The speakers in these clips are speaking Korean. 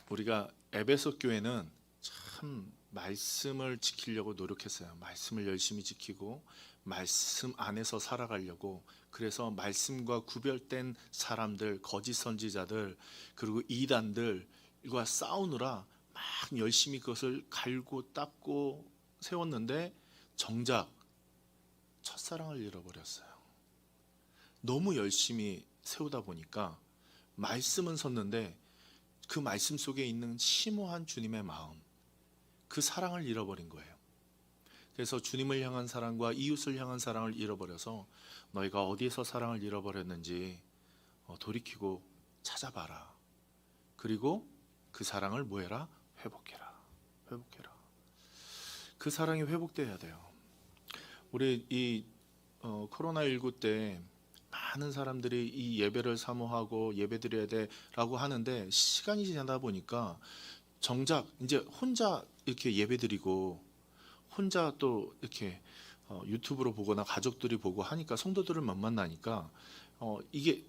우리가 에베소 교회는 참 말씀을 지키려고 노력했어요. 말씀을 열심히 지키고 말씀 안에서 살아가려고. 그래서 말씀과 구별된 사람들, 거짓 선지자들, 그리고 이단들과 싸우느라 막 열심히 그것을 갈고 닦고 세웠는데 정작 첫사랑을 잃어버렸어요. 너무 열심히 세우다 보니까 말씀은 섰는데 그 말씀 속에 있는 심오한 주님의 마음, 그 사랑을 잃어버린 거예요. 그래서 주님을 향한 사랑과 이웃을 향한 사랑을 잃어버려서 너희가 어디에서 사랑을 잃어버렸는지 돌이키고 찾아봐라. 그리고 그 사랑을 뭐해라? 회복해라. 회복해라. 그 사랑이 회복돼야 돼요. 우리 이 코로나19 때 많은 사람들이 이 예배를 사모하고 예배드려야 돼라고 하는데 시간이 지나다 보니까 정작 이제 혼자 이렇게 예배드리고 혼자 또 이렇게 유튜브로 보거나 가족들이 보고 하니까 성도들을 못 만나니까 이게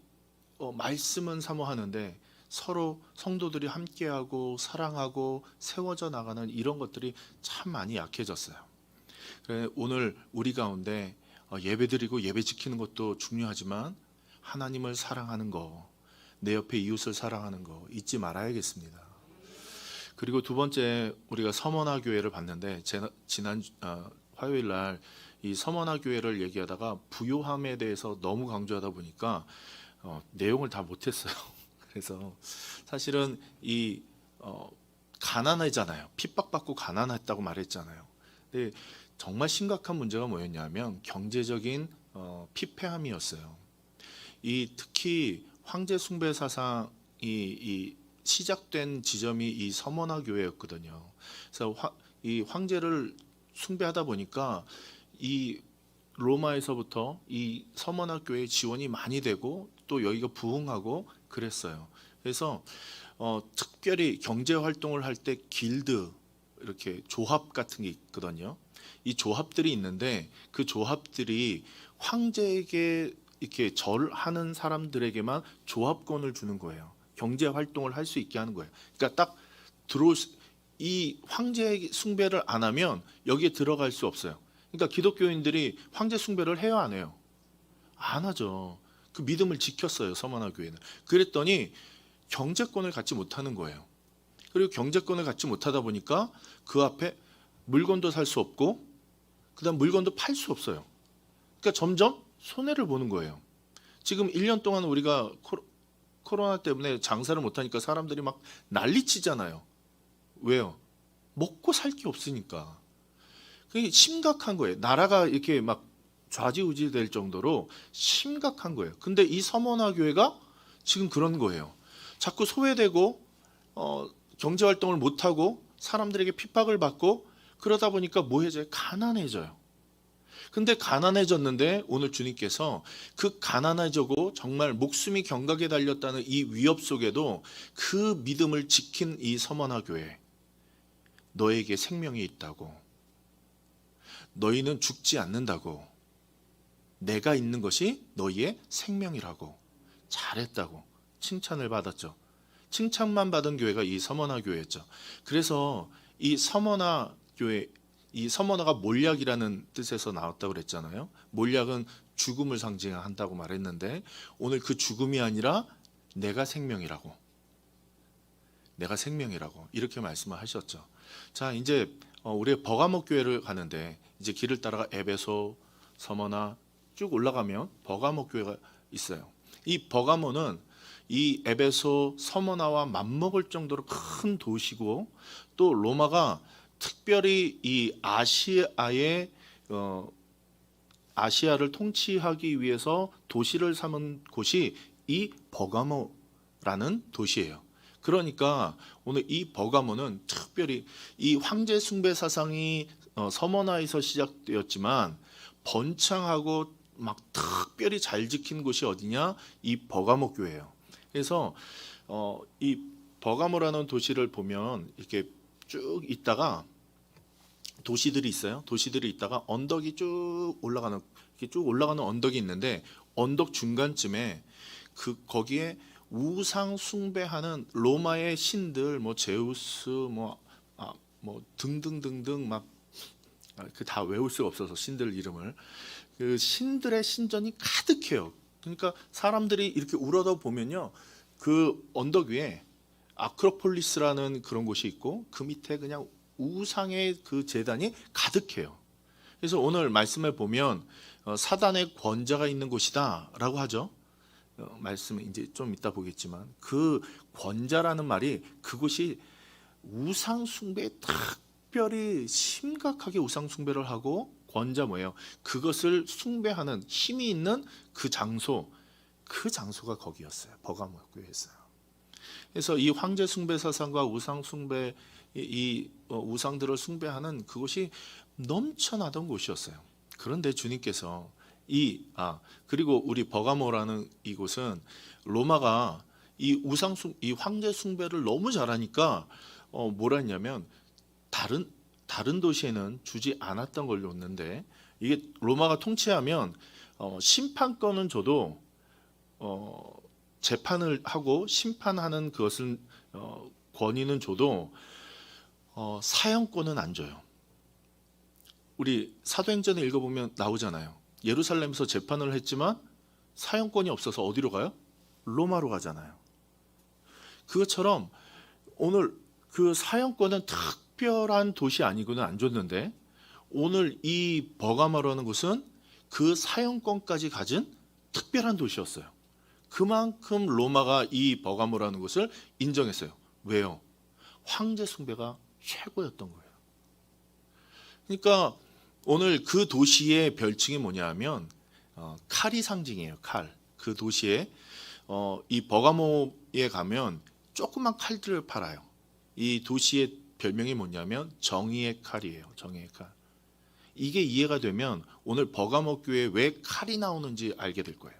말씀은 사모하는데 서로 성도들이 함께하고 사랑하고 세워져 나가는 이런 것들이 참 많이 약해졌어요. 그래 오늘 우리 가운데 예배드리고 예배 지키는 것도 중요하지만 하나님을 사랑하는 거, 내 옆에 이웃을 사랑하는 거 잊지 말아야겠습니다. 그리고 두 번째, 우리가 서머나 교회를 봤는데 지난 화요일 날 이 서머나 교회를 얘기하다가 부요함에 대해서 너무 강조하다 보니까 내용을 다 못했어요. 그래서 사실은 이 가난하잖아요. 핍박받고 가난했다고 말했잖아요. 근데 정말 심각한 문제가 뭐였냐면 경제적인 피폐함이었어요. 이 특히 황제 숭배 사상이 이 시작된 지점이 이 서머나 교회였거든요. 그래서 이 황제를 숭배하다 보니까 이 로마에서부터 이 서머나 교회에 지원이 많이 되고 또 여기가 부흥하고 그랬어요. 그래서 특별히 경제 활동을 할 때 길드, 이렇게 조합 같은 게 있거든요. 이 조합들이 있는데 그 조합들이 황제에게 이렇게 절하는 사람들에게만 조합권을 주는 거예요. 경제 활동을 할 수 있게 하는 거예요. 그러니까 딱 이 황제 숭배를 안 하면 여기에 들어갈 수 없어요. 그러니까 기독교인들이 황제 숭배를 해요, 안 해요? 안 하죠. 그 믿음을 지켰어요, 서머나 교회는. 그랬더니 경제권을 갖지 못하는 거예요. 그리고 경제권을 갖지 못하다 보니까 그 앞에 물건도 살 수 없고 그다음 물건도 팔 수 없어요. 그러니까 점점 손해를 보는 거예요. 지금 1년 동안 우리가 코로나 때문에 장사를 못하니까 사람들이 막 난리치잖아요. 왜요? 먹고 살 게 없으니까. 그게 심각한 거예요. 나라가 이렇게 막 좌지우지 될 정도로 심각한 거예요. 근데 이 서머나 교회가 지금 그런 거예요. 자꾸 소외되고 경제 활동을 못 하고 사람들에게 핍박을 받고 그러다 보니까 뭐해져요? 가난해져요. 근데 가난해졌는데 오늘 주님께서 그 가난해지고 정말 목숨이 경각에 달렸다는 이 위협 속에도 그 믿음을 지킨 이 서머나 교회, 너에게 생명이 있다고, 너희는 죽지 않는다고, 내가 있는 것이 너희의 생명이라고, 잘했다고 칭찬을 받았죠. 칭찬만 받은 교회가 이 서머나 교회였죠. 그래서 이 서머나 교회, 이 서머나가 몰약이라는 뜻에서 나왔다고 그랬잖아요. 몰약은 죽음을 상징한다고 말했는데 오늘 그 죽음이 아니라 내가 생명이라고, 내가 생명이라고 이렇게 말씀을 하셨죠. 자, 이제 우리 버가모 교회를 가는데 이제 길을 따라가 에베소, 서머나 쭉 올라가면 버가모 교회가 있어요. 이 버가모는 이 에베소, 서머나와 맞먹을 정도로 큰 도시고 또 로마가 특별히 이 아시아를 통치하기 위해서 도시를 삼은 곳이 이 버가모라는 도시예요. 그러니까 오늘 이 버가모는 특별히 이 황제 숭배 사상이 서머나에서 시작되었지만 번창하고 막 특별히 잘 지킨 곳이 어디냐? 이 버가모 교회예요. 그래서 이 버가모라는 도시를 보면 이렇게 쭉 있다가 도시들이 있어요. 도시들이 있다가 언덕이 쭉 올라가는, 이렇게 쭉 올라가는 언덕이 있는데 언덕 중간쯤에 거기에 우상 숭배하는 로마의 신들, 뭐 제우스, 뭐 등등등등 막 그 다 외울 수가 없어서 신들 이름을, 그 신들의 신전이 가득해요. 그러니까 사람들이 이렇게 우러다 보면요, 그 언덕 위에 아크로폴리스라는 그런 곳이 있고 그 밑에 그냥 우상의 그 제단이 가득해요. 그래서 오늘 말씀에 보면 사단의 권자가 있는 곳이다라고 하죠. 말씀에 이제 좀 이따 보겠지만 그 권자라는 말이 그곳이 우상 숭배에 특별히 심각하게 우상 숭배를 하고, 권자 뭐예요? 그것을 숭배하는 힘이 있는 그 장소, 그 장소가 거기였어요. 버가모 교회였어요. 그래서 이 황제 숭배 사상과 우상 숭배, 이 우상들을 숭배하는 그곳이 넘쳐나던 곳이었어요. 그런데 주님께서 그리고 우리 버가모라는 이곳은 로마가 이 황제 숭배를 너무 잘하니까 뭐라 했냐면 다른 도시에는 주지 않았던 걸로 있는데, 이게 로마가 통치하면 심판권은 줘도 재판을 하고 심판하는 그것을 권위는 줘도 사형권은 안 줘요. 우리 사도행전에 읽어보면 나오잖아요. 예루살렘에서 재판을 했지만 사형권이 없어서 어디로 가요? 로마로 가잖아요. 그것처럼 오늘 그 사형권은 특별한 도시 아니고는 안 줬는데, 오늘 이 버가모라는 곳은 그 사형권까지 가진 특별한 도시였어요. 그만큼 로마가 이 버가모라는 곳을 인정했어요. 왜요? 황제 숭배가 최고였던 거예요. 그러니까 오늘 그 도시의 별칭이 뭐냐면 칼이 상징이에요. 칼. 그 도시에 이 버가모에 가면 조그만 칼들을 팔아요. 이 도시의 별명이 뭐냐면 정의의 칼이에요. 정의의 칼. 이게 이해가 되면 오늘 버가모 교회에 왜 칼이 나오는지 알게 될 거예요.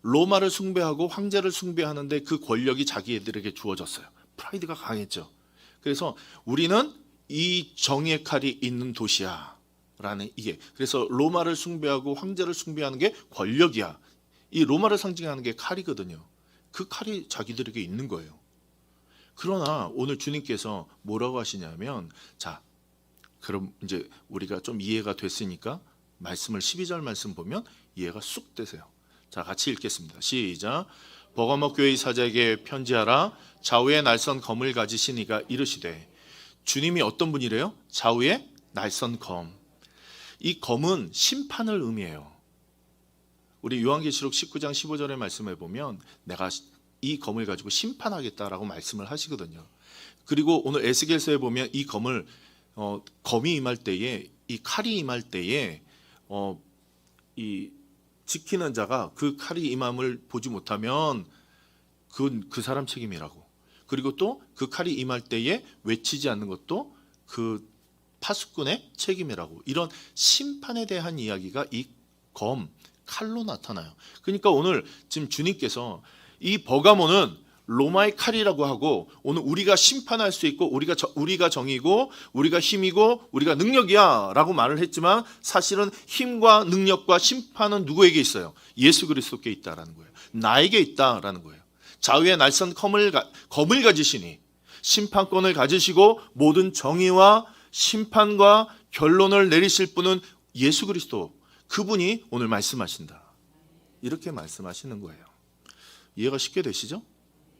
로마를 숭배하고 황제를 숭배하는데 그 권력이 자기들에게 주어졌어요. 프라이드가 강했죠. 그래서 우리는 이 정의의 칼이 있는 도시야 라는, 이게 그래서 로마를 숭배하고 황제를 숭배하는 게 권력이야. 이 로마를 상징하는 게 칼이거든요. 그 칼이 자기들에게 있는 거예요. 그러나 오늘 주님께서 뭐라고 하시냐면, 자, 그럼 이제 우리가 좀 이해가 됐으니까 말씀을 12절 말씀 보면 이해가 쑥 되세요. 자, 같이 읽겠습니다. 시작. 버가모 교회 사자에게 편지하라. 좌우에 날선 검을 가지신 이가 이르시되. 주님이 어떤 분이래요? 좌우에 날선 검. 이 검은 심판을 의미해요. 우리 요한계시록 19장 15절의 말씀에 보면 내가 이 검을 가지고 심판하겠다라고 말씀을 하시거든요. 그리고 오늘 에스겔서에 보면 이 검을 검이 임할 때에, 이 칼이 임할 때에 이 지키는 자가 그 칼이 임함을 보지 못하면 그 사람 책임이라고. 그리고 또 그 칼이 임할 때에 외치지 않는 것도 그 파수꾼의 책임이라고. 이런 심판에 대한 이야기가 이 칼로 나타나요. 그러니까 오늘 지금 주님께서 이 버가모는 로마의 칼이라고 하고, 오늘 우리가 심판할 수 있고 우리가 정이고 우리가 힘이고 우리가 능력이야 라고 말을 했지만, 사실은 힘과 능력과 심판은 누구에게 있어요? 예수 그리스도께 있다라는 거예요. 나에게 있다라는 거예요. 좌우에 날선 검을 가지시니, 심판권을 가지시고 모든 정의와 심판과 결론을 내리실 분은 예수 그리스도, 그분이 오늘 말씀하신다. 이렇게 말씀하시는 거예요. 이해가 쉽게 되시죠?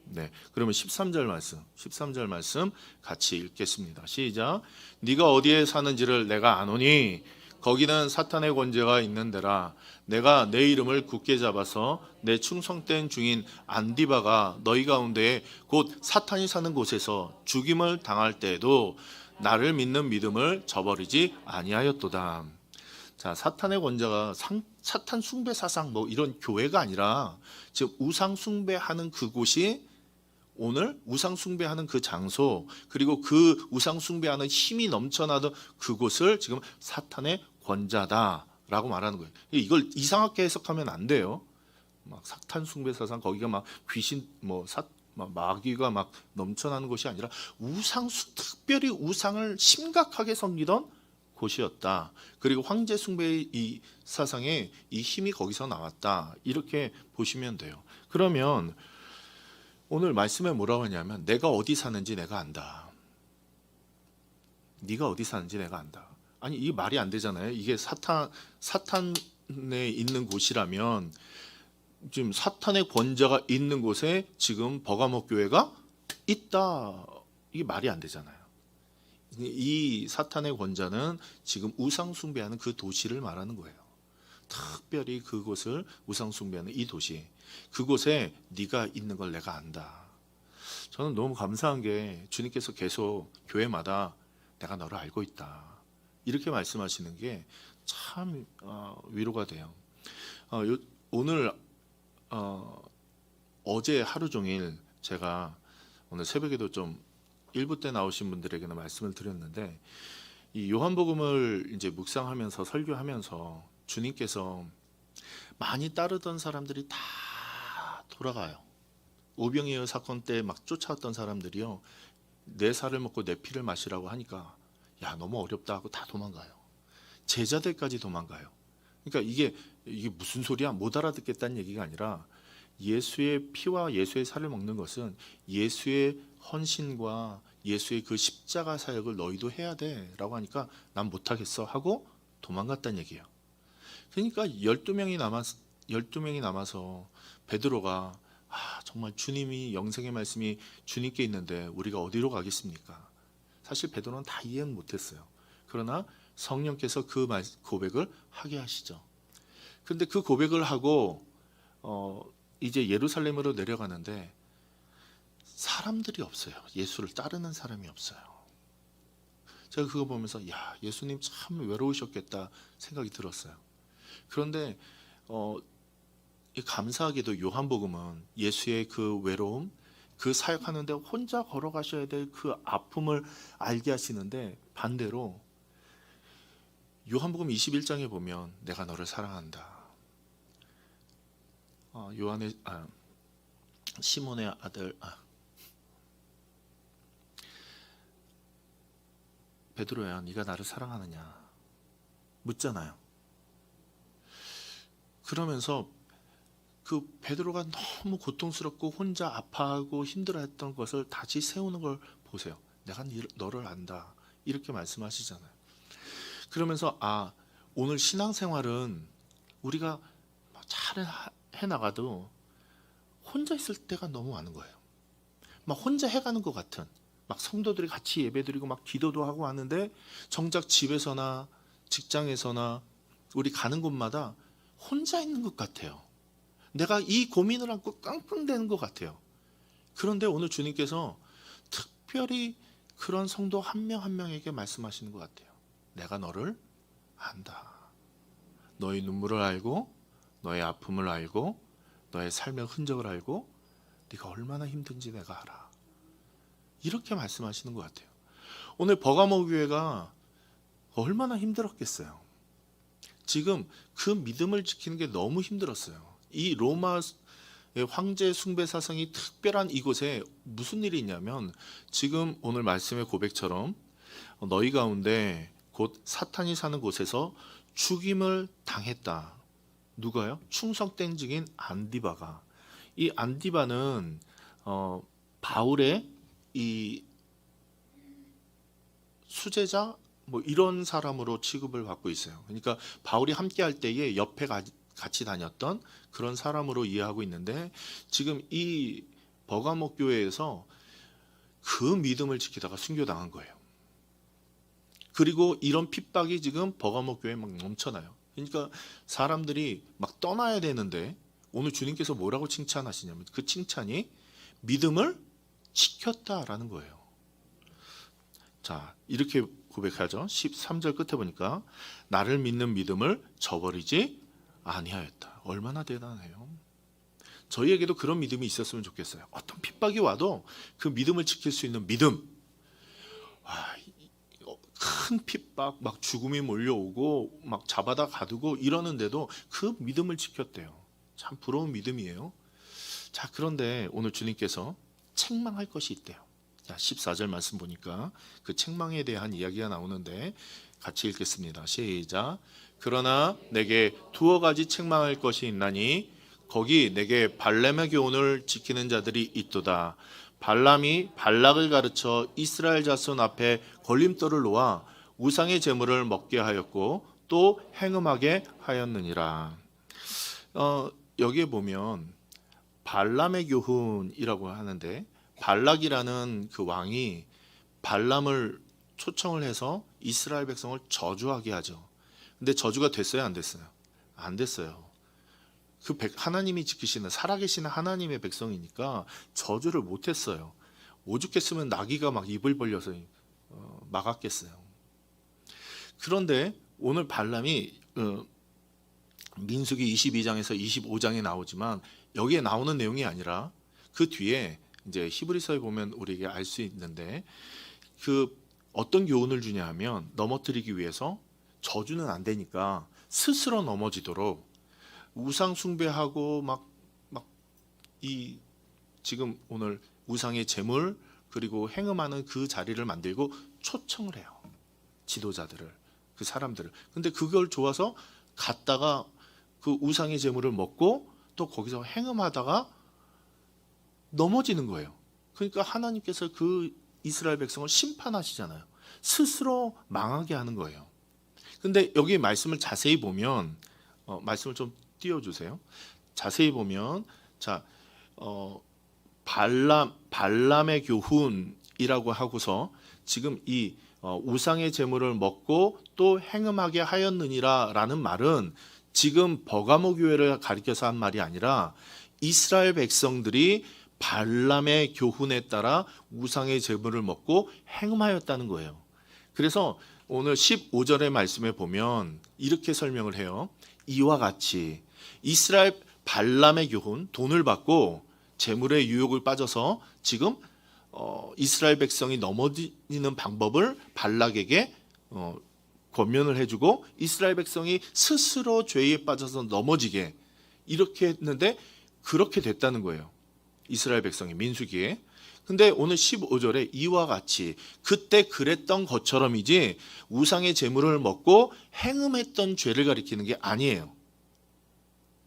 네, 그러면 13절 말씀 같이 읽겠습니다. 시작. 네가 어디에 사는지를 내가 아노니 거기는 사탄의 권세가 있는 데라. 내가 내 이름을 굳게 잡아서 내 충성된 중인 안디바가 너희 가운데에 곧 사탄이 사는 곳에서 죽임을 당할 때에도 나를 믿는 믿음을 저버리지 아니하였도다. 자, 사탄의 권자가 사탄 숭배 사상 뭐 이런 교회가 아니라 즉 우상 숭배하는 그곳이, 오늘 우상 숭배하는 그 장소, 그리고 그 우상 숭배하는 힘이 넘쳐나던 그곳을 지금 사탄의 권자다라고 말하는 거예요. 이걸 이상하게 해석하면 안 돼요. 막 사탄 숭배 사상, 거기가 막 귀신 막 마귀가 막 넘쳐나는 곳이 아니라 특별히 우상을 심각하게 섬기던 곳이었다. 그리고 황제 숭배의 이 사상에 이 힘이 거기서 나왔다. 이렇게 보시면 돼요. 그러면 오늘 말씀에 뭐라고 하냐면 내가 어디 사는지 내가 안다. 네가 어디 사는지 내가 안다. 아니 이게 말이 안 되잖아요. 이게 사탄에 있는 곳이라면 지금 사탄의 권자가 있는 곳에 지금 버가모 교회가 있다. 이게 말이 안 되잖아요. 이 사탄의 권자는 지금 우상 숭배하는 그 도시를 말하는 거예요. 특별히 그곳을 우상 숭배하는 이 도시, 그곳에 네가 있는 걸 내가 안다. 저는 너무 감사한 게 주님께서 계속 교회마다 내가 너를 알고 있다 이렇게 말씀하시는 게 참 위로가 돼요. 오늘 어제 하루 종일 제가 오늘 새벽에도 좀 일부 때 나오신 분들에게는 말씀을 드렸는데 이 요한복음을 이제 묵상하면서 설교하면서 주님께서 많이 따르던 사람들이 다 돌아가요. 오병이어 사건 때 막 쫓아왔던 사람들이요, 내 살을 먹고 내 피를 마시라고 하니까 야 너무 어렵다 하고 다 도망가요. 제자들까지 도망가요. 그러니까 이게 무슨 소리야? 못 알아듣겠다는 얘기가 아니라 예수의 피와 예수의 살을 먹는 것은 예수의 헌신과 예수의 그 십자가 사역을 너희도 해야 돼 라고 하니까 난 못하겠어 하고 도망갔다는 얘기예요. 그러니까 12명이 남아서 베드로가 정말 주님이 영생의 말씀이 주님께 있는데 우리가 어디로 가겠습니까? 사실 베드로는 다 이해는 못했어요. 그러나 성령께서 그 고백을 하게 하시죠. 근데 그 고백을 하고 이제 예루살렘으로 내려가는데 사람들이 없어요. 예수를 따르는 사람이 없어요. 제가 그거 보면서 야 예수님 참 외로우셨겠다 생각이 들었어요. 그런데 감사하게도 요한복음은 예수의 그 외로움, 그 사역하는데 혼자 걸어가셔야 될 그 아픔을 알게 하시는데 반대로 요한복음 21장에 보면 내가 너를 사랑한다. 시몬의 아들 베드로야 네가 나를 사랑하느냐 묻잖아요. 그러면서 그 베드로가 너무 고통스럽고 혼자 아파하고 힘들어했던 것을 다시 세우는 걸 보세요. 내가 너를 안다 이렇게 말씀하시잖아요. 그러면서 오늘 신앙생활은 우리가 잘 해나가도 혼자 있을 때가 너무 많은 거예요. 막 혼자 해가는 것 같은, 막 성도들이 같이 예배드리고 막 기도도 하고 하는데 정작 집에서나 직장에서나 우리 가는 곳마다 혼자 있는 것 같아요. 내가 이 고민을 안고 깡깡대는 것 같아요. 그런데 오늘 주님께서 특별히 그런 성도 한 명 한 명에게 말씀하시는 것 같아요. 내가 너를 안다. 너의 눈물을 알고 너의 아픔을 알고 너의 삶의 흔적을 알고 네가 얼마나 힘든지 내가 알아. 이렇게 말씀하시는 것 같아요. 오늘 버가모 교회가 얼마나 힘들었겠어요. 지금 그 믿음을 지키는 게 너무 힘들었어요. 이 로마의 황제 숭배 사상이 특별한 이곳에 무슨 일이 있냐면 지금 오늘 말씀의 고백처럼 너희 가운데 곧 사탄이 사는 곳에서 죽임을 당했다. 누가요? 충성된 증인 안디바가. 이 안디바는 바울의 이 수제자 뭐 이런 사람으로 취급을 받고 있어요. 그러니까 바울이 함께 할 때에 옆에 같이 다녔던 그런 사람으로 이해하고 있는데 지금 이 버가모 교회에서 그 믿음을 지키다가 순교당한 거예요. 그리고 이런 핍박이 지금 버가모 교회에 막 넘쳐나요. 그러니까 사람들이 막 떠나야 되는데 오늘 주님께서 뭐라고 칭찬하시냐면 그 칭찬이 믿음을 지켰다라는 거예요. 자, 이렇게 고백하죠. 13절 끝에 보니까 나를 믿는 믿음을 저버리지 아니하였다. 얼마나 대단해요. 저희에게도 그런 믿음이 있었으면 좋겠어요. 어떤 핍박이 와도 그 믿음을 지킬 수 있는 믿음. 큰 핍박, 막 죽음이 몰려오고 막 잡아다 가두고 이러는데도 그 믿음을 지켰대요. 참 부러운 믿음이에요. 자, 그런데 오늘 주님께서 책망할 것이 있대요. 자, 14절 말씀 보니까 그 책망에 대한 이야기가 나오는데 같이 읽겠습니다. 시작. 그러나 내게 두어 가지 책망할 것이 있나니 거기 내게 발람의 교훈을 지키는 자들이 있도다. 발람이 발락을 가르쳐 이스라엘 자손 앞에 걸림돌을 놓아 우상의 제물을 먹게 하였고 또 행음하게 하였느니라. 여기에 보면 발람의 교훈이라고 하는데, 발락이라는 그 왕이 발람을 초청을 해서 이스라엘 백성을 저주하게 하죠. 근데 저주가 됐어요, 안 됐어요? 안 됐어요. 하나님이 지키시는 살아계시는 하나님의 백성이니까 저주를 못했어요. 오죽했으면 나귀가 막 입을 벌려서 막았겠어요. 그런데 오늘 발람이 민수기 22장에서 25장에 나오지만 여기에 나오는 내용이 아니라 그 뒤에 이제 히브리서에 보면 우리에게 알 수 있는데, 그 어떤 교훈을 주냐 하면, 넘어뜨리기 위해서 저주는 안 되니까 스스로 넘어지도록 우상 숭배하고 막 이 지금 오늘 우상의 제물 그리고 행음하는 그 자리를 만들고 초청을 해요. 지도자들을, 그 사람들을. 근데 그걸 좋아서 갔다가 그 우상의 제물을 먹고 또 거기서 행음하다가 넘어지는 거예요. 그러니까 하나님께서 그 이스라엘 백성을 심판하시잖아요. 스스로 망하게 하는 거예요. 근데 여기 말씀을 자세히 보면, 말씀을 좀 띄워주세요. 자세히 보면, 자, 발람의 교훈이라고 하고서 지금 이 우상의 제물을 먹고 또 행음하게 하였느니라 라는 말은 지금 버가모 교회를 가리켜서 한 말이 아니라 이스라엘 백성들이 발람의 교훈에 따라 우상의 제물을 먹고 행음하였다는 거예요. 그래서 오늘 15절의 말씀에 보면 이렇게 설명을 해요. 이와 같이 이스라엘 발람의 교훈, 돈을 받고 재물의 유혹을 빠져서 지금 이스라엘 백성이 넘어지는 방법을 발락에게 권면을 해주고, 이스라엘 백성이 스스로 죄에 빠져서 넘어지게 이렇게 했는데 그렇게 됐다는 거예요. 이스라엘 백성이 민수기에. 근데 오늘 15절에 이와 같이 그때 그랬던 것처럼이지 우상의 제물을 먹고 행음했던 죄를 가리키는 게 아니에요.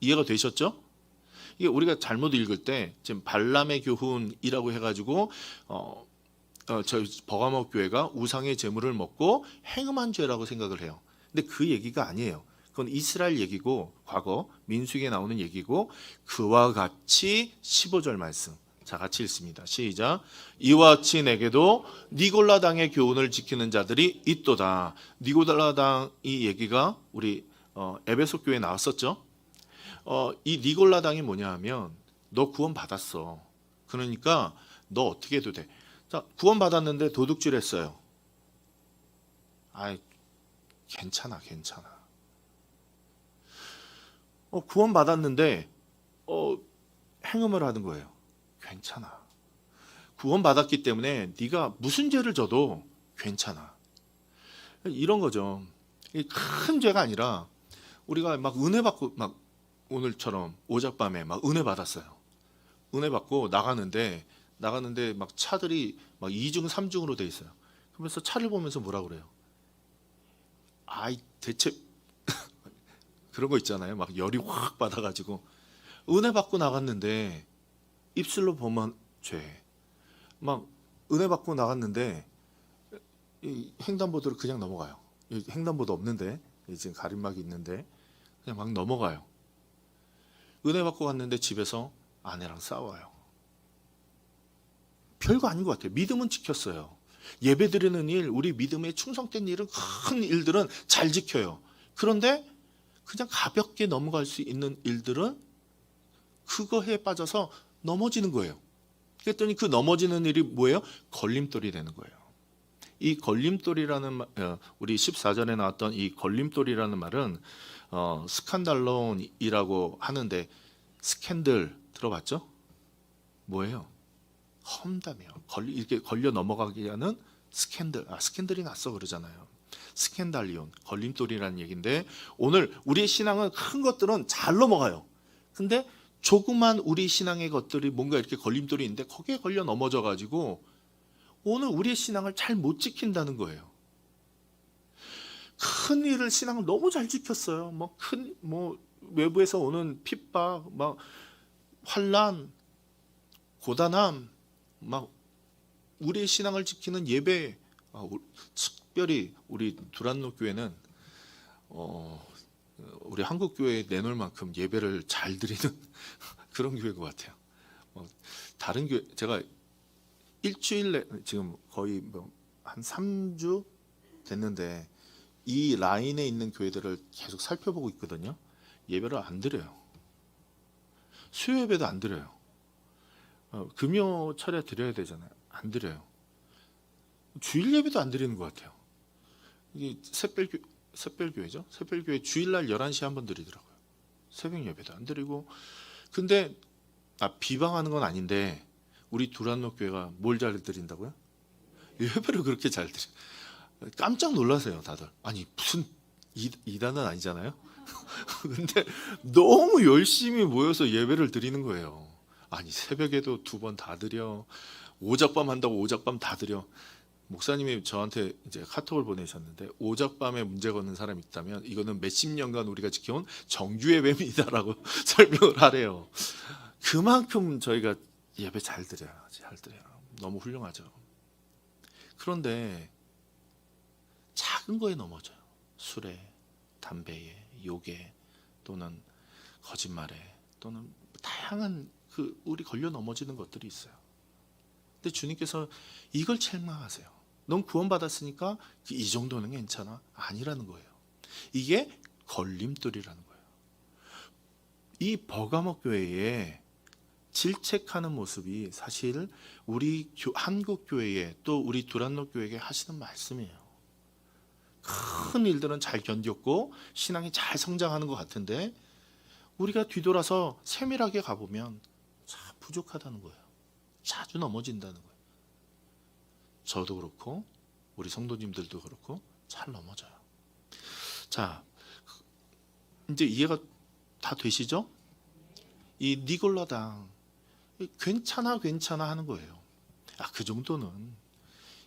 이해가 되셨죠? 이게 우리가 잘못 읽을 때 지금 발람의 교훈이라고 해가지고 저희 버가모 교회가 우상의 제물을 먹고 행음한 죄라고 생각을 해요. 근데 그 얘기가 아니에요. 그건 이스라엘 얘기고, 과거 민수기에 나오는 얘기고, 그와 같이 15절 말씀. 자, 같이 읽습니다. 시작. 이와 같이 내게도 니골라 당의 교훈을 지키는 자들이 있도다. 니골라 당이 얘기가 우리 에베소 교회에 나왔었죠. 이 니골라 당이 뭐냐 하면, 너 구원 받았어. 그러니까 너 어떻게 해도 돼. 자, 구원 받았는데 도둑질 했어요. 아이, 괜찮아. 구원 받았는데 행음을 하는 거예요. 괜찮아. 구원 받았기 때문에 네가 무슨 죄를 져도 괜찮아. 이런 거죠. 큰 죄가 아니라 우리가 막 은혜 받고, 막 오늘처럼 오작밤에 막 은혜 받았어요. 은혜 받고 나가는데 막 차들이 막 2중 3중으로 돼 있어요. 그러면서 차를 보면서 뭐라 그래요? 아이, 대체 그런 거 있잖아요. 막 열이 확 받아가지고 은혜 받고 나갔는데 입술로 범한 죄. 막 은혜 받고 나갔는데 이 횡단보도를 그냥 넘어가요. 횡단보도 없는데, 지금 가림막이 있는데 그냥 막 넘어가요. 은혜 받고 갔는데 집에서 아내랑 싸워요. 별거 아닌 것 같아요. 믿음은 지켰어요. 예배 드리는 일, 우리 믿음에 충성된 일은, 큰 일들은 잘 지켜요. 그런데 그냥 가볍게 넘어갈 수 있는 일들은 그거에 빠져서 넘어지는 거예요. 그랬더니 그 넘어지는 일이 뭐예요? 걸림돌이 되는 거예요. 이 걸림돌이라는 우리 14절에 나왔던 이 걸림돌이라는 말은 스칸달론이라고 하는데, 스캔들 들어봤죠? 뭐예요? 험담이에요. 이렇게 걸려 넘어가게 하는 스캔들. 스캔들이 났어 그러잖아요. 스캔달리온, 걸림돌이라는 얘기인데, 오늘 우리의 신앙은 큰 것들은 잘 넘어가요. 근데 조그만 우리 신앙의 것들이 뭔가 이렇게 걸림돌이 있는데 거기에 걸려 넘어져 가지고 오늘 우리의 신앙을 잘 못 지킨다는 거예요. 큰 일을, 신앙을 너무 잘 지켰어요. 외부에서 오는 핍박, 막 환란, 고단함, 막 우리의 신앙을 지키는 예배, 특별히 우리 두란노 교회는 우리 한국 교회에 내놓을 만큼 예배를 잘 드리는 그런 교회 것 같아요. 다른 교회 제가 일주일에 지금 거의 한 3주 됐는데 이 라인에 있는 교회들을 계속 살펴보고 있거든요. 예배를 안 드려요. 수요 예배도 안 드려요. 금요 철에 드려야 되잖아요. 안 드려요. 주일 예배도 안 드리는 것 같아요. 이게 샛별교회죠. 샛별교회 주일날 11시에 한 번 드리더라고요. 새벽 예배도 안 드리고. 근데 비방하는 건 아닌데 우리 두란노 교회가 뭘 잘 드린다고요? 예배를 그렇게 잘 드려. 깜짝 놀라세요, 다들. 아니 무슨 이단은 아니잖아요. 근데 너무 열심히 모여서 예배를 드리는 거예요. 아니 새벽에도 2번 다 드려. 오작밤 한다고 오작밤 다 드려. 목사님이 저한테 이제 카톡을 보내셨는데 오작밤에 문제가 없는 사람이 있다면 이거는 몇십 년간 우리가 지켜온 정규의 뱀이다라고 설명을 하래요. 그만큼 저희가 예배 잘 드려요. 잘 드려요. 너무 훌륭하죠. 그런데 작은 거에 넘어져요. 술에, 담배에, 욕에, 또는 거짓말에, 또는 다양한 우리 걸려 넘어지는 것들이 있어요. 근데 주님께서 이걸 책망하세요. 넌 구원받았으니까 이 정도는 괜찮아? 아니라는 거예요. 이게 걸림돌이라는 거예요. 이 버가모 교회에 질책하는 모습이 사실 우리 한국 교회에 또 우리 두란노 교회에 하시는 말씀이에요. 큰 일들은 잘 견뎠고 신앙이 잘 성장하는 것 같은데 우리가 뒤돌아서 세밀하게 가보면 참 부족하다는 거예요. 자주 넘어진다는 거예요. 저도 그렇고 우리 성도님들도 그렇고 잘 넘어져요. 자, 이제 이해가 다 되시죠? 이 니골라당 괜찮아 하는 거예요. 그 정도는.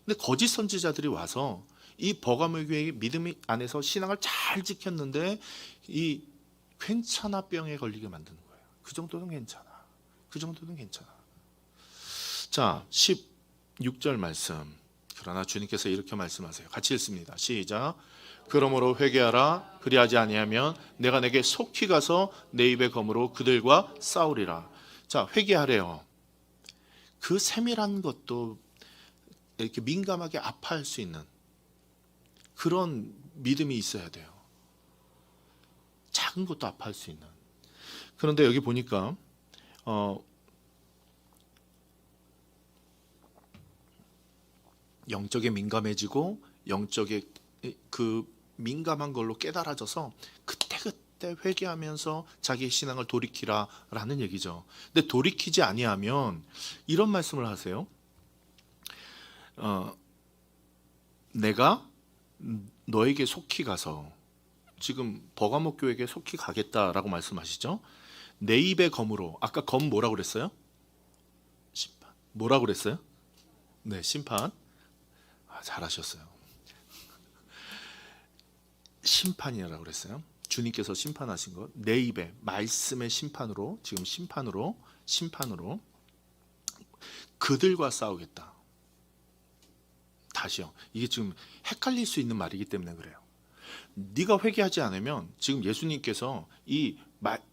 근데 거짓 선지자들이 와서 이 버가모 교회의 믿음 안에서 신앙을 잘 지켰는데 이 괜찮아 병에 걸리게 만드는 거예요. 그 정도는 괜찮아. 그 정도는 괜찮아. 자, 16절 말씀. 그러나 주님께서 이렇게 말씀하세요. 같이 읽습니다. 시작. 그러므로 회개하라. 그리하지 아니하면 내가 내게 속히 가서 내 입의 검으로 그들과 싸우리라. 자, 회개하래요. 그 세밀한 것도 이렇게 민감하게 아파할 수 있는 그런 믿음이 있어야 돼요. 작은 것도 아파할 수 있는. 그런데 여기 보니까 영적에 민감해지고 영적에 그 민감한 걸로 깨달아져서 그때 회개하면서 자기의 신앙을 돌이키라라는 얘기죠. 근데 돌이키지 아니하면 이런 말씀을 하세요. 내가 너에게 속히 가서, 지금 버가모 교회에게 속히 가겠다라고 말씀하시죠. 내 입의 검으로. 아까 검 뭐라고 그랬어요? 심판. 뭐라고 그랬어요? 네, 심판. 잘하셨어요. 심판이라고 그랬어요. 주님께서 심판하신 것. 내 입에 말씀의 심판으로, 지금 심판으로 그들과 싸우겠다. 다시요. 이게 지금 헷갈릴 수 있는 말이기 때문에 그래요. 네가 회개하지 않으면 지금 예수님께서 이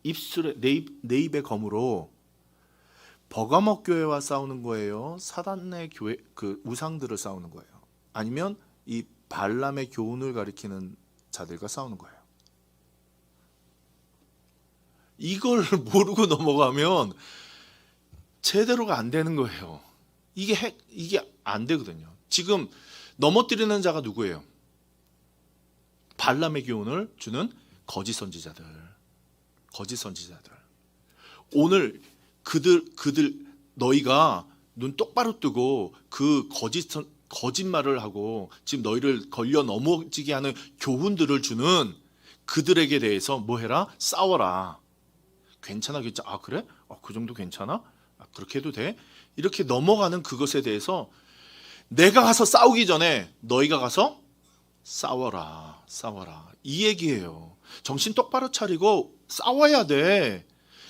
입술에 내 입의 검으로 버가모 교회와 싸우는 거예요? 사단의 교회 그 우상들을 싸우는 거예요? 아니면 이 발람의 교훈을 가리키는 자들과 싸우는 거예요? 이걸 모르고 넘어가면 제대로가 안 되는 거예요. 이게 안 되거든요. 지금 넘어뜨리는 자가 누구예요? 발람의 교훈을 주는 거짓 선지자들. 오늘 그들 너희가 눈 똑바로 뜨고 그 거짓말을 하고 지금 너희를 걸려 넘어지게 하는 교훈들을 주는 그들에게 대해서 뭐 해라? 싸워라. 괜찮아. 그래? 그 정도 괜찮아? 그렇게 해도 돼? 이렇게 넘어가는 그것에 대해서 내가 가서 싸우기 전에 너희가 가서 싸워라. 이 얘기예요. 정신 똑바로 차리고 싸워야 돼.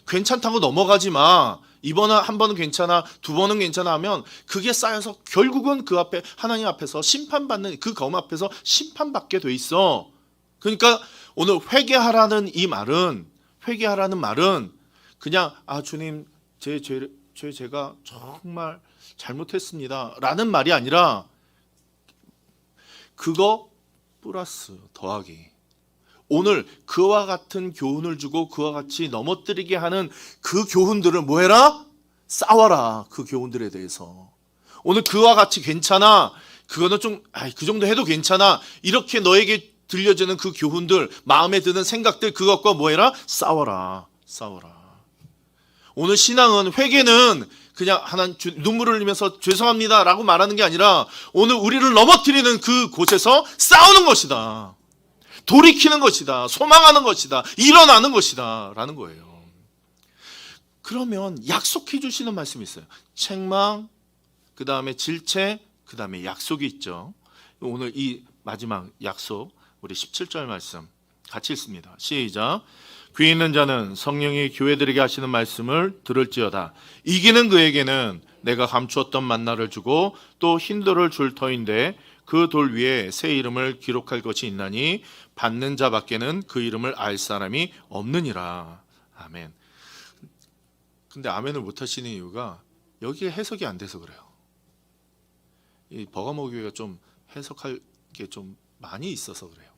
괜찮다고 넘어가지 마. 이번은 한 번은 괜찮아, 두 번은 괜찮아 하면 그게 쌓여서 결국은 그 앞에 하나님 앞에서 심판받는, 그 검 앞에서 심판받게 돼 있어. 그러니까 오늘 회개하라는 말은 그냥 주님 제가 정말 잘못했습니다 라는 말이 아니라 그거 플러스 더하기, 오늘 그와 같은 교훈을 주고 그와 같이 넘어뜨리게 하는 그 교훈들을 뭐 해라? 싸워라. 그 교훈들에 대해서. 오늘 그와 같이 괜찮아, 그거는 좀 그 정도 해도 괜찮아, 이렇게 너에게 들려지는 그 교훈들, 마음에 드는 생각들, 그것과 뭐 해라? 싸워라. 오늘 신앙은, 회개는 그냥 하나님 눈물을 흘리면서 죄송합니다 라고 말하는 게 아니라 오늘 우리를 넘어뜨리는 그 곳에서 싸우는 것이다. 돌이키는 것이다. 소망하는 것이다. 일어나는 것이다 라는 거예요. 그러면 약속해 주시는 말씀이 있어요. 책망, 그 다음에 질책, 그 다음에 약속이 있죠. 오늘 이 마지막 약속, 우리 17절 말씀 같이 읽습니다. 시작. 귀 있는 자는 성령이 교회들에게 하시는 말씀을 들을지어다. 이기는 그에게는 내가 감추었던 만나를 주고 또 흰 돌을 줄 터인데 그 돌 위에 새 이름을 기록할 것이 있나니 받는 자밖에는 그 이름을 알 사람이 없느니라. 아멘. 근데 아멘을 못 하시는 이유가 여기에 해석이 안 돼서 그래요. 이 버가모 교회가 좀 해석할 게 좀 많이 있어서 그래요.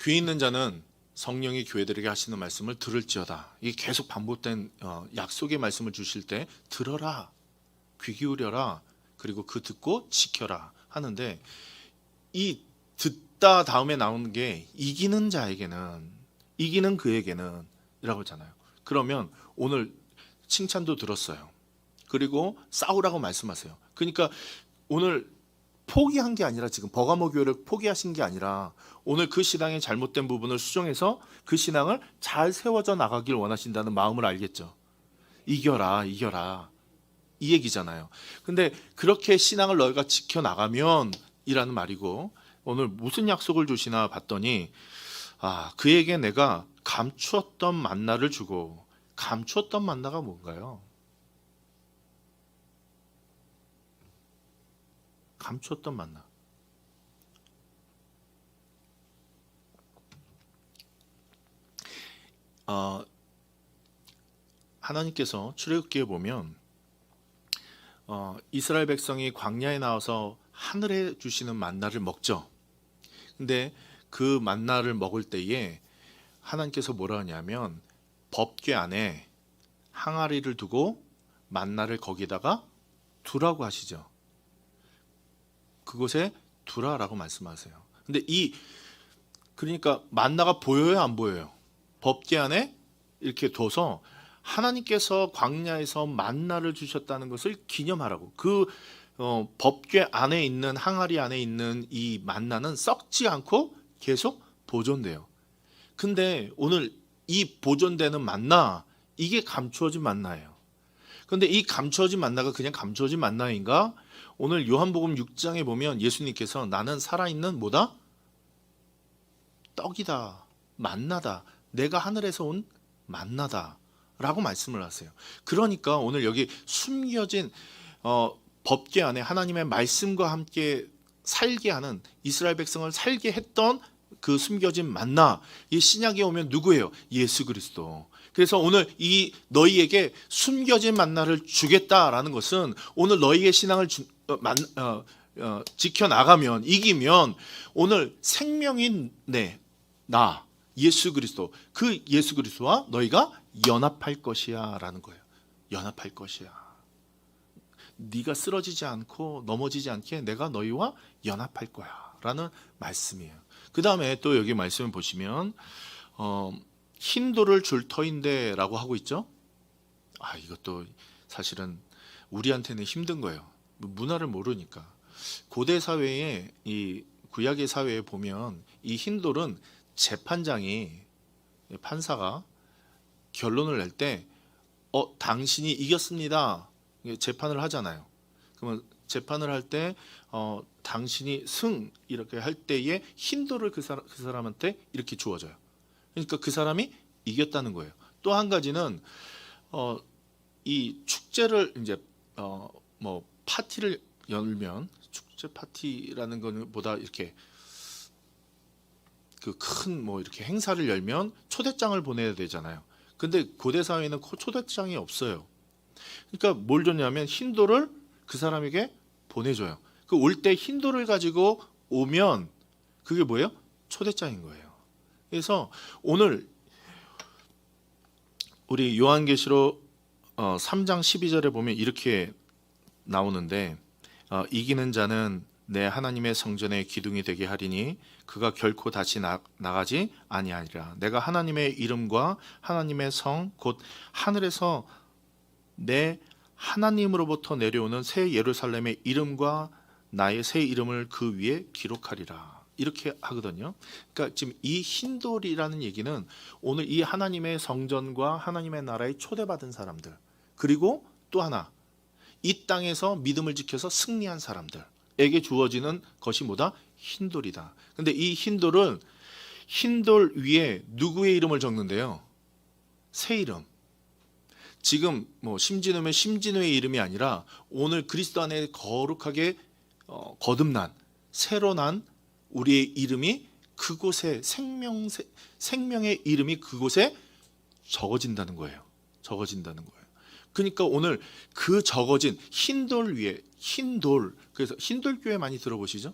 귀 있는 자는 성령이 교회들에게 하시는 말씀을 들을지어다. 이게 계속 반복된 약속의 말씀을 주실 때 들어라, 귀 기울여라, 그리고 그 듣고 지켜라 하는데, 이 듣다 다음에 나오는 게 이기는 자에게는, 이기는 그에게는 이라고 하잖아요. 그러면 오늘 칭찬도 들었어요. 그리고 싸우라고 말씀하세요. 그러니까 오늘 포기한 게 아니라, 지금 버가모 교회를 포기하신 게 아니라 오늘 그 신앙의 잘못된 부분을 수정해서 그 신앙을 잘 세워져 나가길 원하신다는 마음을 알겠죠. 이겨라 이 얘기잖아요. 근데 그렇게 신앙을 너희가 지켜나가면 이라는 말이고, 오늘 무슨 약속을 주시나 봤더니 그에게 내가 감추었던 만나를 주고. 감추었던 만나가 뭔가요? 감추었던 만나. 하나님께서 출애굽기에 보면 이스라엘 백성이 광야에 나와서 하늘에 주시는 만나를 먹죠. 근데 그 만나를 먹을 때에 하나님께서 뭐라 하냐면 법궤 안에 항아리를 두고 만나를 거기다가 두라고 하시죠. 그곳에 두라라고 말씀하세요. 근데 그러니까 만나가 보여요, 안 보여요? 법궤 안에 이렇게 둬서 하나님께서 광야에서 만나를 주셨다는 것을 기념하라고. 그 법궤 안에 있는, 항아리 안에 있는 이 만나는 썩지 않고 계속 보존돼요. 근데 오늘 이 보존되는 만나, 이게 감추어진 만나예요. 근데 이 감추어진 만나가 그냥 감추어진 만나인가? 오늘 요한복음 6장에 보면 예수님께서 나는 살아있는 뭐다? 떡이다, 만나다, 내가 하늘에서 온 만나다 라고 말씀을 하세요. 그러니까 오늘 여기 숨겨진 법궤 안에 하나님의 말씀과 함께 살게 하는, 이스라엘 백성을 살게 했던 그 숨겨진 만나, 이 신약에 오면 누구예요? 예수 그리스도. 그래서 오늘 이 너희에게 숨겨진 만나를 주겠다라는 것은 오늘 너희의 신앙을 지켜나가면, 이기면 오늘 생명인 나 예수 그리스도, 그 예수 그리스도와 너희가 연합할 것이야 라는 거예요. 연합할 것이야. 네가 쓰러지지 않고 넘어지지 않게 내가 너희와 연합할 거야 라는 말씀이에요. 그 다음에 또 여기 말씀을 보시면 흰 돌을 줄 터인데 라고 하고 있죠. 이것도 사실은 우리한테는 힘든 거예요. 문화를 모르니까. 고대 사회에, 이 구약의 사회에 보면 이 흰 돌은 재판장이, 판사가 결론을 낼 때 당신이 이겼습니다 재판을 하잖아요. 그러면 재판을 할 때 당신이 승 이렇게 할 때에 흰 돌을 그 사람한테 이렇게 주어져요. 그러니까 그 사람이 이겼다는 거예요. 또 한 가지는 이 축제를 이제 뭐 파티를 열면, 축제 파티라는 거는 보다 이렇게 그 큰 뭐 이렇게 행사를 열면 초대장을 보내야 되잖아요. 근데 고대 사회에는 초대장이 없어요. 그러니까 뭘 줬냐면 흰돌을 그 사람에게 보내줘요. 그 올 때 흰돌을 가지고 오면 그게 뭐예요? 초대장인 거예요. 그래서 오늘 우리 요한계시록 3장 12절에 보면 이렇게 나오는데, 이기는 자는 내 하나님의 성전의 기둥이 되게 하리니 그가 결코 다시 나가지 아니하리라. 내가 하나님의 이름과 하나님의 성 곧 하늘에서 내 하나님으로부터 내려오는 새 예루살렘의 이름과 나의 새 이름을 그 위에 기록하리라. 이렇게 하거든요. 그러니까 지금 이 흰돌이라는 얘기는 오늘 이 하나님의 성전과 하나님의 나라에 초대받은 사람들, 그리고 또 하나 이 땅에서 믿음을 지켜서 승리한 사람들에게 주어지는 것이 뭐다? 흰돌이다. 근데 이 흰돌은 흰돌 위에 누구의 이름을 적는데요? 새 이름. 지금 뭐 심진우면 심진우의 이름이 아니라 오늘 그리스도 안에 거룩하게 거듭난 새로 난 우리의 이름이 그곳에 생명의 이름이 그곳에 적어진다는 거예요. 적어진다는 거예요. 그러니까 오늘 그 적어진 흰돌 위에 흰돌, 그래서 흰돌교회 많이 들어보시죠?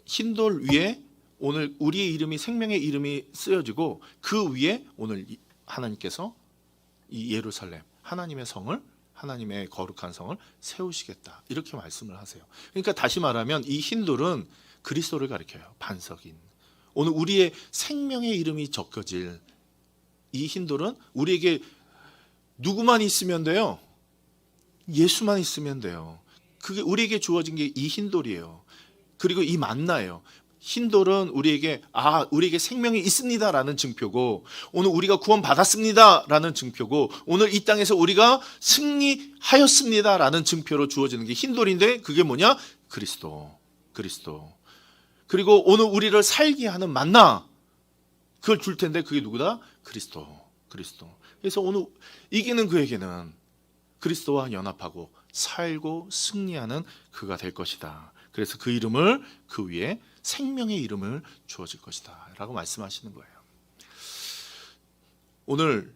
흰돌 위에 오늘 우리의 이름이 생명의 이름이 쓰여지고 그 위에 오늘 하나님께서 이 예루살렘 하나님의 성을, 하나님의 거룩한 성을 세우시겠다, 이렇게 말씀을 하세요. 그러니까 다시 말하면 이 흰돌은 그리스도를 가리켜요. 반석인 오늘 우리의 생명의 이름이 적혀질 이 흰돌은 우리에게 누구만 있으면 돼요? 예수만 있으면 돼요. 그게 우리에게 주어진 게 이 흰돌이에요. 그리고 이 만나예요. 흰돌은 우리에게 생명이 있습니다라는 증표고, 오늘 우리가 구원 받았습니다라는 증표고, 오늘 이 땅에서 우리가 승리하였습니다라는 증표로 주어지는 게 흰돌인데, 그게 뭐냐? 그리스도. 그리고 오늘 우리를 살게 하는 만나, 그걸 줄 텐데 그게 누구다? 그리스도. 그래서 오늘 이기는 그에게는 그리스도와 연합하고 살고 승리하는 그가 될 것이다. 그래서 그 이름을, 그 위에 생명의 이름을 주어질 것이다 라고 말씀하시는 거예요. 오늘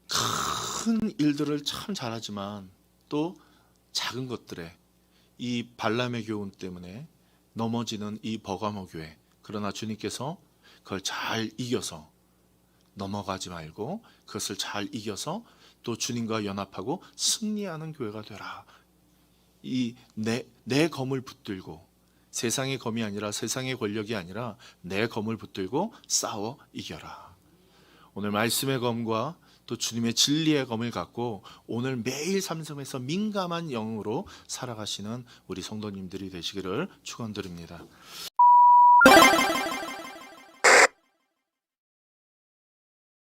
큰 일들을 참 잘하지만 또 작은 것들에 이 발람의 교훈 때문에 넘어지는 이 버가모 교회, 그러나 주님께서 그걸 잘 이겨서 넘어가지 말고 그것을 잘 이겨서 또 주님과 연합하고 승리하는 교회가 되라. 이 내 검을 붙들고, 세상의 검이 아니라 세상의 권력이 아니라 내 검을 붙들고 싸워 이겨라. 오늘 말씀의 검과 또 주님의 진리의 검을 갖고 오늘 매일 삶 속에서 민감한 영으로 살아가시는 우리 성도님들이 되시기를 축원드립니다.